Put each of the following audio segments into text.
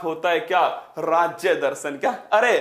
होता है क्या? राज्य दर्शन। क्या? अरे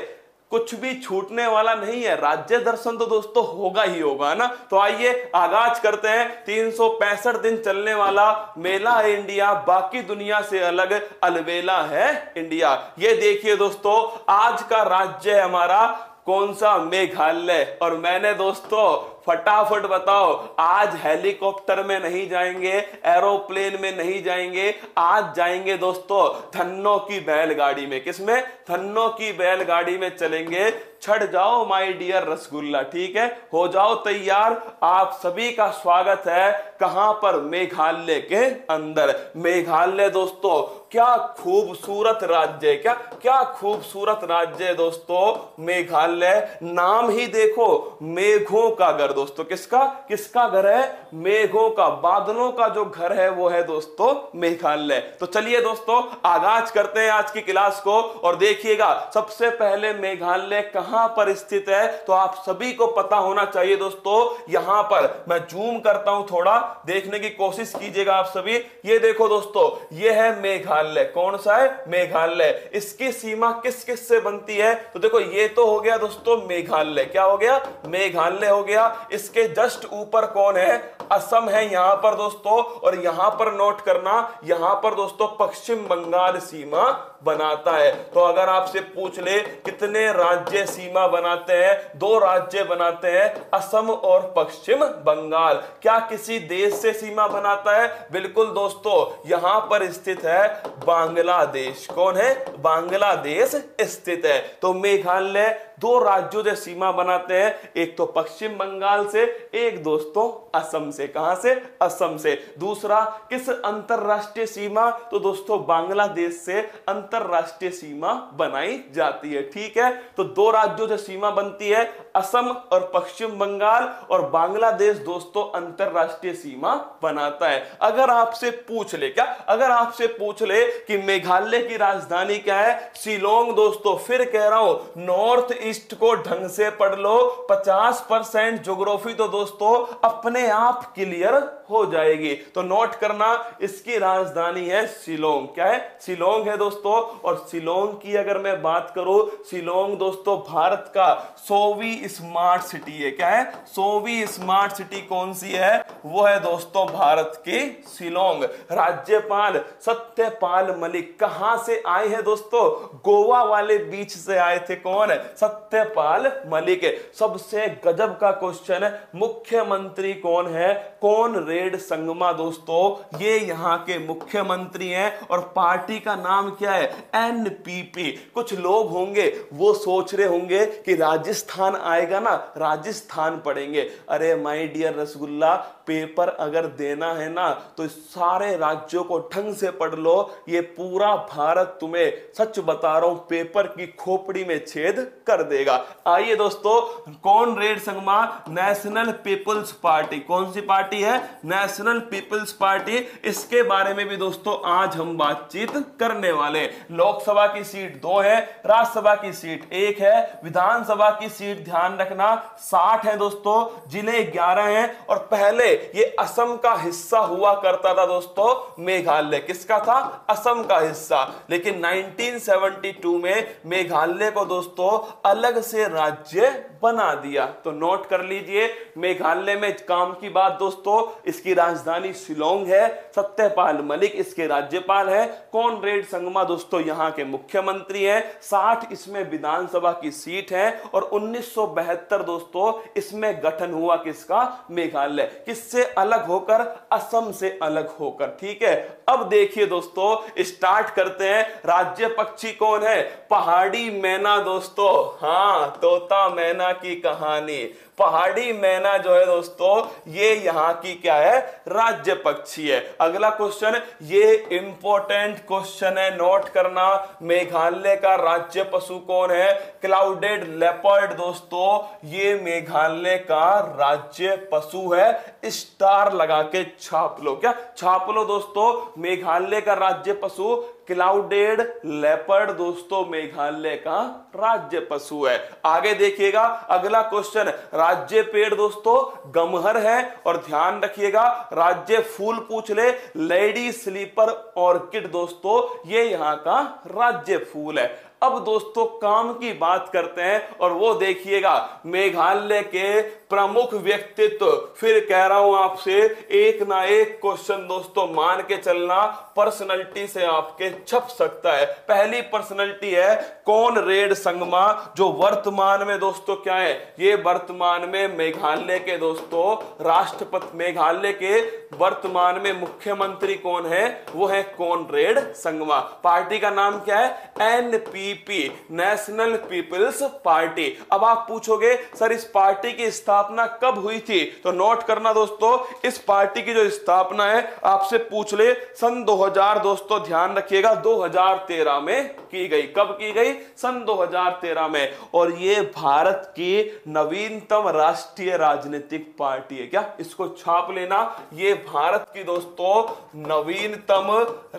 कुछ भी छूटने वाला नहीं है, राज्य दर्शन तो दोस्तों होगा ही होगा ना। तो आइए आगाज करते हैं। 365 दिन चलने वाला मेला है इंडिया, बाकी दुनिया से अलग अलबेला है इंडिया। ये देखिए दोस्तों, आज का राज्य है हमारा कौन सा? मेघालय। और मैंने दोस्तों फटाफट बताओ, आज हेलीकॉप्टर में नहीं जाएंगे, एरोप्लेन में नहीं जाएंगे, आज जाएंगे दोस्तों धन्नो की बैलगाड़ी में। किसमें? धन्नो की बैलगाड़ी में चलेंगे। चढ़ जाओ माय डियर रसगुल्ला, ठीक है, हो जाओ तैयार। आप सभी का स्वागत है कहां पर? मेघालय के अंदर। मेघालय दोस्तों क्या खूबसूरत राज्य है, क्या खूबसूरत राज्य है दोस्तों मेघालय। नाम ही देखो, मेघों का घर दोस्तों। किसका घर है? मेघों का, बादलों का जो घर है वो है दोस्तों मेघालय। तो चलिए दोस्तों आगाज करते हैं आज की क्लास को। और देखिएगा सबसे पहले मेघालय कहां पर स्थित है, तो आप सभी को पता होना चाहिए दोस्तों। यहां पर मैं जूम करता हूं, थोड़ा देखने की कोशिश कीजिएगा आप सभी। ये देखो दोस्तों, ये है मेघालय। कौन सा है? मेघालय। इसकी सीमा किस किस से बनती है? तो देखो ये तो हो गया दोस्तों मेघालय। क्या हो गया? मेघालय हो गया। इसके जस्ट ऊपर कौन है? असम है यहां पर दोस्तों। और यहां पर नोट करना, यहां पर दोस्तों पश्चिम बंगाल सीमा बनाता है। तो अगर आपसे पूछ ले कितने राज्य सीमा बनाते हैं? 2 राज्य बनाते हैं, असम और पश्चिम बंगाल। क्या किसी देश से सीमा बनाता है? बिल्कुल दोस्तों, यहां पर स्थित है बांग्लादेश। कौन है? बांग्लादेश स्थित है। तो मेघालय 2 राज्यों से सीमा बनाते हैं, एक तो पश्चिम बंगाल से, एक दोस्तों असम से। कहां से? असम से। दूसरा किस अंतरराष्ट्रीय सीमा? तो दोस्तों बांग्लादेश से अंतरराष्ट्रीय सीमा बनाई जाती है, ठीक है। तो 2 राज्यों से सीमा बनती है, असम और पश्चिम बंगाल, और बांग्लादेश दोस्तों अंतरराष्ट्रीय सीमा बनाता है। अगर आपसे पूछ ले, क्या अगर आपसे पूछ ले कि मेघालय की राजधानी क्या है? शिलोंग दोस्तों। फिर कह रहा हूं नॉर्थ ईस्ट को ढंग से पढ़ लो, 50% ज्योग्राफी तो दोस्तों अपने आप क्लियर हो जाएगी। तो नोट करना, इसकी राजधानी है शिलोंग। क्या है? शिलोंग है दोस्तों। और शिलोंग की अगर मैं बात करूं, शिलोंग दोस्तों भारत का 100वीं स्मार्ट सिटी है। क्या है? 100वीं स्मार्ट सिटी कौन सी है? वो है दोस्तों भारत की शिलोंग। राज्यपाल सत्यपाल मलिक कहां से आए हैं दोस्तों? गोवा वाले बीच से आए थे। कौन है? सत्यपाल मलिक। सबसे गजब का क्वेश्चन है, मुख्यमंत्री कौन है? कॉनरेड संगमा दोस्तों, ये यहां के मुख्यमंत्री हैं। और पार्टी का नाम क्या है? एनपीपी। कुछ लोग होंगे वो सोच रहे होंगे कि राजस्थान आएगा ना, राजस्थान पढ़ेंगे। अरे माय डियर रसगुल्ला, पेपर अगर देना है ना तो सारे राज्यों को ढंग से पढ़ लो। ये पूरा भारत तुम्हें सच बता रहा हूं पेपर की खोपड़ी में छेद कर देगा। आइए दोस्तों, Conrad Sangma national people's party. कौन सी पार्टी है? National people's party. इसके बारे में भी दोस्तों आज हम बातचीत करने वाले। लोकसभा की सीट 2 है, राज्यसभा की सीट 1 है, विधानसभा की सीट ध्यान रखना 60 है दोस्तों, जिले 11 हैं। और पहले ये असम का हिस्सा हुआ करता था दोस्तों मेघालय। किसका था? असम का हिस्सा। लेकिन 1972 में मेघालय को दोस्तों अलग से राज्य बना दिया। तो नोट कर लीजिए, मेघालय में काम की बात दोस्तों, इसकी राजधानी शिलोंग है, सत्यपाल मलिक इसके राज्यपाल हैं, कॉनरेड संगमा दोस्तों यहां के मुख्यमंत्री हैं, 60 इसमें विधानसभा की सीट है। और 1972 दोस्तों इसमें गठन हुआ किसका? मेघालय। किससे अलग होकर? असम से अलग होकर, ठीक है। अब देखिए दोस्तों स्टार्ट करते हैं। राज्य पक्षी कौन है? पहाड़ी मैना दोस्तों। हाँ, तोता मैना की कहानी। पहाड़ी मैना जो है दोस्तों ये यहां की क्या है? राज्य पक्षी है। अगला क्वेश्चन, ये इंपॉर्टेंट क्वेश्चन है, नोट करना। मेघालय का राज्य पशु कौन है? क्लाउडेड लेपर्ड दोस्तों, ये मेघालय का राज्य पशु है। स्टार लगा के छाप लो। क्या छाप लो दोस्तों? मेघालय का राज्य पशु क्लाउडेड लेपर्ड दोस्तों मेघालय का राज्य पशु है। आगे देखिएगा अगला क्वेश्चन, राज्य पेड़ दोस्तों गमहर है, और ध्यान रखिएगा राज्य फूल पूछ ले, लेडी स्लीपर ऑर्किड दोस्तों ये यहां का राज्य फूल है। अब दोस्तों काम की बात करते हैं, और वो देखिएगा मेघालय के प्रमुख व्यक्तित्व, फिर कह रहा हूं आपसे एक ना एक क्वेश्चन दोस्तों मान के चलना पर्सनैलिटी से आपके छप सकता है। पहली पर्सनैलिटी है कॉनरेड संगमा, जो वर्तमान में दोस्तों क्या है, ये वर्तमान में मेघालय के दोस्तों राष्ट्रपति, मेघालय के वर्तमान में मुख्यमंत्री कौन है, वो है कॉनरेड संगमा। पार्टी का नाम क्या है, एनपीपी, नेशनल पीपल्स पार्टी। अब आप पूछोगे सर इस पार्टी की स्थापना कब हुई थी, तो नोट करना दोस्तों इस पार्टी की जो स्थापना है आपसे पूछ ले सन 2000 दोस्तों ध्यान रखिएगा 2013 में की गई। कब की गई, सन 2013 में। और ये भारत की नवीनतम राष्ट्रीय राजनीतिक पार्टी है। क्या इसको छाप लेना, ये भारत की दोस्तों नवीनतम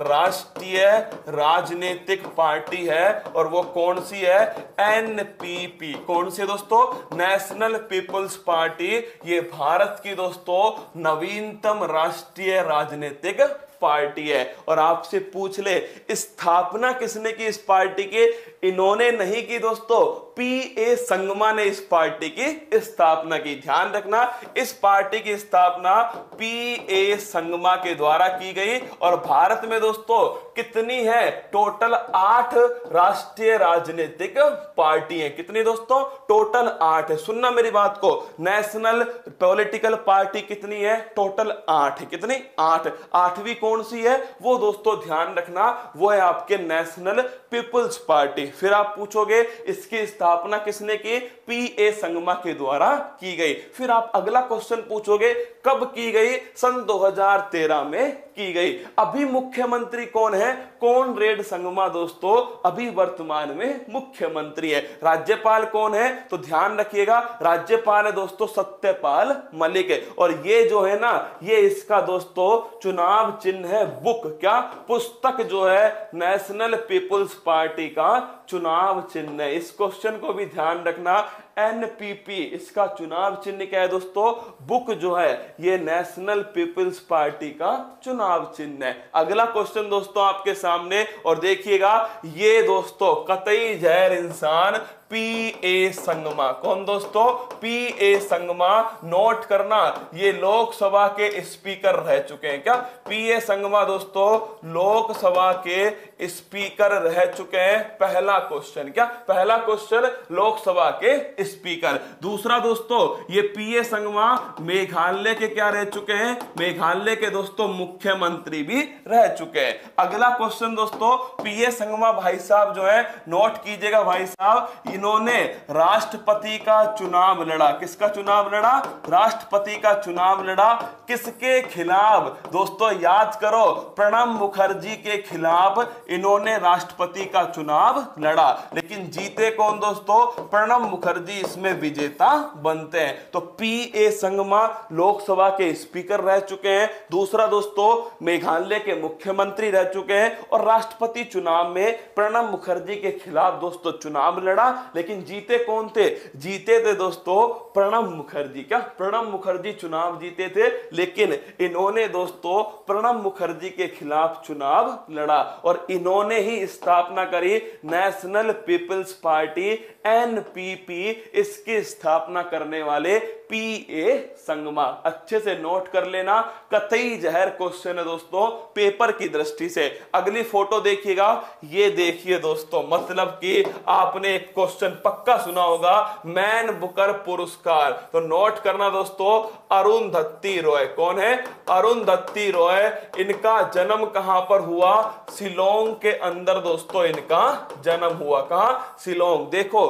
राष्ट्रीय राजनीतिक पार्टी है, और वो कौन सी है, एनपीपी। कौन सी दोस्तों, नेशनल पीपल्स पार्टी। ये भारत की दोस्तों नवीनतम राष्ट्रीय राजनीतिक पार्टी है। और आपसे पूछ ले स्थापना किसने की इस पार्टी की, इन्होंने नहीं की दोस्तों, पीए संगमा ने इस पार्टी की स्थापना की। ध्यान रखना इस पार्टी की स्थापना पीए संगमा के द्वारा की गई। और भारत में दोस्तों कितनी है, टोटल 8 राष्ट्रीय राजनीतिक पार्टी है। कितनी दोस्तों, टोटल 8 है। सुनना मेरी बात को, नेशनल पॉलिटिकल पार्टी कितनी है, टोटल 8 है। कितनी, 8। 8वीं कौन सी है, वो दोस्तों ध्यान रखना वो है आपके नेशनल पीपल्स पार्टी। फिर आप पूछोगे इसकी स्थापना किसने की, पीए संगमा के द्वारा की गई। फिर आप अगला क्वेश्चन पूछोगे कब की गई, सन 2013 में की गई। अभी मुख्यमंत्री कौन है, कॉनरेड संगमा दोस्तों अभी वर्तमान में मुख्यमंत्री है। राज्यपाल कौन है, तो ध्यान रखिएगा राज्यपाल है दोस्तों सत्यपाल मलिक है। और ये जो है ना, ये इसका दोस्तों चुनाव चिन्ह है बुक। क्या, पुस्तक जो है नेशनल पीपल्स पार्टी का चुनाव चिन्ह है। इस क्वेश्चन को भी ध्यान रखना, एनपीपी इसका चुनाव चिन्ह क्या है दोस्तों, बुक जो है ये नेशनल पीपल्स पार्टी का चुनाव चिन्ह है। अगला क्वेश्चन दोस्तों आपके सामने, और देखिएगा ये दोस्तों कतई जहर इंसान पीए संगमा। कौन दोस्तों, पीए संगमा। नोट करना ये लोकसभा के स्पीकर रह चुके हैं। क्या, पीए संगमा दोस्तों लोकसभा के स्पीकर रह चुके हैं। पहला क्वेश्चन, क्या पहला क्वेश्चन, लोकसभा के स्पीकर। दूसरा दोस्तों ये पीए संगमा मेघालय के क्या रह चुके हैं, मेघालय के दोस्तों मुख्यमंत्री भी रह चुके हैं। अगला क्वेश्चन दोस्तों, पीए संगमा भाई साहब जो है, नोट कीजिएगा भाई साहब, इन्होंने राष्ट्रपति का चुनाव लड़ा। किसका चुनाव लड़ा, राष्ट्रपति का चुनाव लड़ा। किसके खिलाफ दोस्तों, याद करो प्रणब मुखर्जी के खिलाफ इन्होंने राष्ट्रपति का चुनाव लड़ा। लेकिन जीते कौन दोस्तों, प्रणब मुखर्जी इसमें विजेता बनते हैं। तो पीए संगमा लोकसभा के स्पीकर रह चुके हैं। दूसरा दोस्तों मेघालय के मुख्यमंत्री रह चुके हैं, और राष्ट्रपति चुनाव में प्रणब मुखर्जी के खिलाफ दोस्तों चुनाव लड़ा। लेकिन जीते कौन थे, जीते थे दोस्तों प्रणब मुखर्जी। क्या, प्रणब मुखर्जी चुनाव जीते थे, लेकिन इन्होंने दोस्तों प्रणब मुखर्जी के खिलाफ चुनाव लड़ा, और इन्होंने ही स्थापना करी नेशनल पीपल्स पार्टी एनपीपी। इसकी स्थापना करने वाले पीए संगमा। अच्छे से नोट कर लेना, कतई जहर क्वेश्चन है दोस्तों पेपर की दृष्टि से। अगली फोटो देखिएगा, ये देखिए दोस्तों, मतलब कि आपने क्वेश्चन पक्का सुना होगा, मैन बुकर पुरस्कार। तो नोट करना दोस्तों, अरुंधति रॉय। कौन है, अरुंधति रॉय। इनका जन्म कहां पर हुआ, शिलोंग के अंदर दोस्तों इनका जन्म हुआ। कहां, शिलोंग। देखो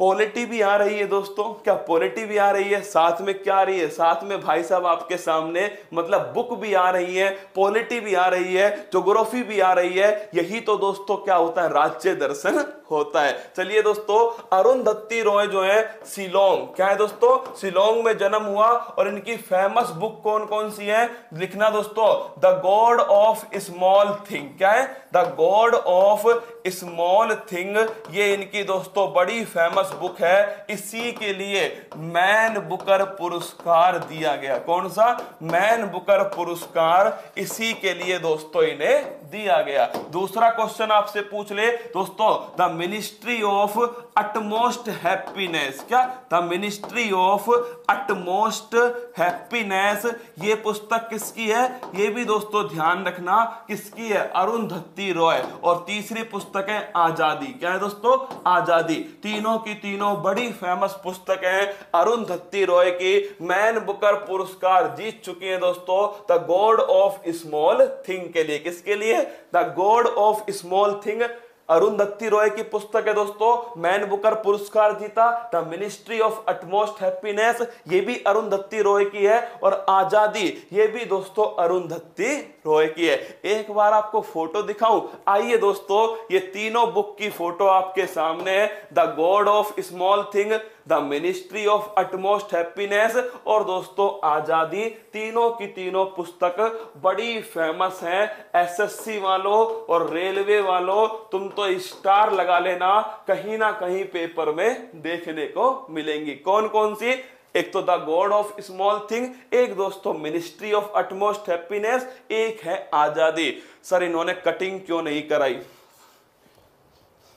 पॉलिटी भी आ रही है दोस्तों, क्या पॉलिटी भी आ रही है, साथ में क्या आ रही है, साथ में भाई साहब आपके सामने मतलब बुक भी आ रही है, पॉलिटी भी आ रही है, ज्योग्राफी भी आ रही है। यही तो दोस्तों क्या होता है, राज्य दर्शन होता है। चलिए दोस्तों, अरुंधति रॉय जो है शिलोंग, क्या है दोस्तों, शिलोंग में जन्म हुआ और इनकी फेमस बुक कौन कौन सी है, लिखना दोस्तों, the god of small thing. क्या है, the god of small thing, ये इनकी दोस्तों बड़ी फेमस बुक है। इसी के लिए मैन बुकर पुरस्कार दिया गया। कौन सा, मैन बुकर पुरस्कार इसी के लिए दोस्तों इन्हें दिया गया। दूसरा क्वेश्चन आपसे पूछ ले दोस्तों, the ministry of utmost happiness. क्या, the ministry of utmost happiness, ये पुस्तक किसकी है, ये भी दोस्तों ध्यान रखना किसकी है, अरुंधति रॉय। और तीसरी पुस्तक है आजादी। क्या है दोस्तों, आजादी। तीनों की तीनों बड़ी फेमस पुस्तक है अरुंधति रॉय की। मैन बुकर पुरस्कार जीत चुकी है दोस्तों the god of small thing के लिए। किसके लिए, the god of small thing, Arundhati Roy की पुस्तक है दोस्तों। मैन बुकर पुरस्कार जीता, the ministry of utmost happiness, ये भी अरुंधति रॉय की है। और आजादी, ये भी दोस्तों अरुंधति रॉय की है। एक बार आपको फोटो दिखाऊं, आइए दोस्तों, ये तीनों बुक की फोटो आपके सामने है। The god of small thing, the ministry of utmost happiness और दोस्तों आजादी, तीनों की तीनों पुस्तक बड़ी फेमस हैं। एसएससी वालों और रेलवे वालों, तुम तो स्टार लगा लेना, कहीं ना कहीं पेपर में देखने को मिलेंगी। कौन कौन सी, एक तो the god of small thing, एक दोस्तों मिनिस्ट्री ऑफ अटमोस्ट हैप्पीनेस, एक है आजादी। सर इन्होंने कटिंग क्यों नहीं कराई,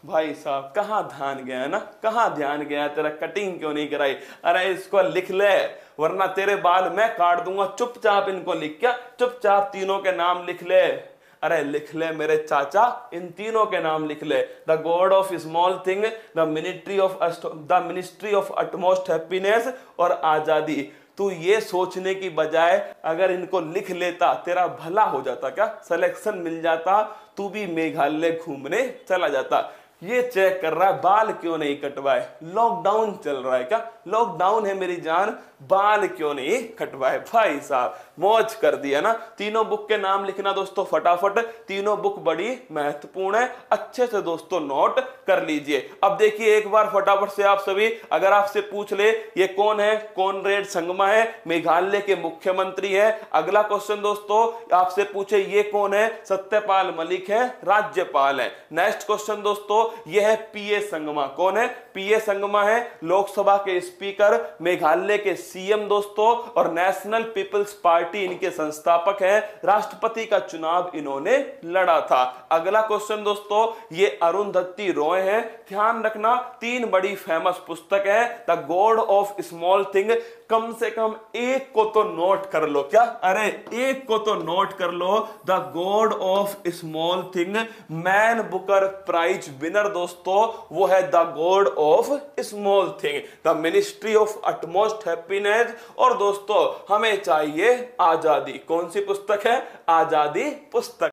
भाई साहब कहां ध्यान गया ना, कहां ध्यान गया तेरा, कटिंग क्यों नहीं कराई। अरे इसको लिख ले, वरना तेरे बाल मैं काट दूंगा। चुपचाप इनको लिख, क्या चुपचाप तीनों के नाम लिख ले। अरे लिख ले मेरे चाचा, इन तीनों के नाम लिख ले, the god of small thing, the ministry of utmost happiness और आजादी। तू ये सोचने की बजाय अगर इनको लिख लेता, तेरा भला हो जाता, क्या सिलेक्शन मिल जाता, तू भी मेघालय घूमने चला जाता। ये चेक कर रहा है बाल क्यों नहीं कटवाए, लॉकडाउन चल रहा है, क्या लॉकडाउन है मेरी जान, बाल क्यों नहीं कटवाए। भाई साहब मौज कर दिया ना। तीनों बुक के नाम लिखना दोस्तों फटाफट, तीनों बुक बड़ी महत्वपूर्ण है, अच्छे से दोस्तों नोट कर लीजिए। अब देखिए एक बार फटाफट से आप सभी, अगर आपसे पूछ ले ये कौन है, कॉनरेड संगमा है, मेघालय के मुख्यमंत्री है। अगला क्वेश्चन दोस्तों आपसे पूछे ये कौन है, सत्यपाल मलिक है, राज्यपाल है। नेक्स्ट क्वेश्चन दोस्तों यह है पीए संगमा। कौन है, पीए संगमा है लोकसभा के स्पीकर, मेघालय के सीएम दोस्तों, और नेशनल पीपल्स पार्टी इनके संस्थापक हैं। राष्ट्रपति का चुनाव इन्होंने लड़ा था। अगला क्वेश्चन दोस्तों ये अरुंधति रॉय है। ध्यान रखना तीन बड़ी फेमस पुस्तक है, the god of small thing. कम से कम एक को तो नोट कर लो, क्या अरे एक को तो नोट कर लो, the god of small thing. Man booker prize winner दोस्तों वो है the god of small thing, the ministry of utmost happiness. और दोस्तों हमें चाहिए आजादी। कौन सी पुस्तक है, आजादी पुस्तक।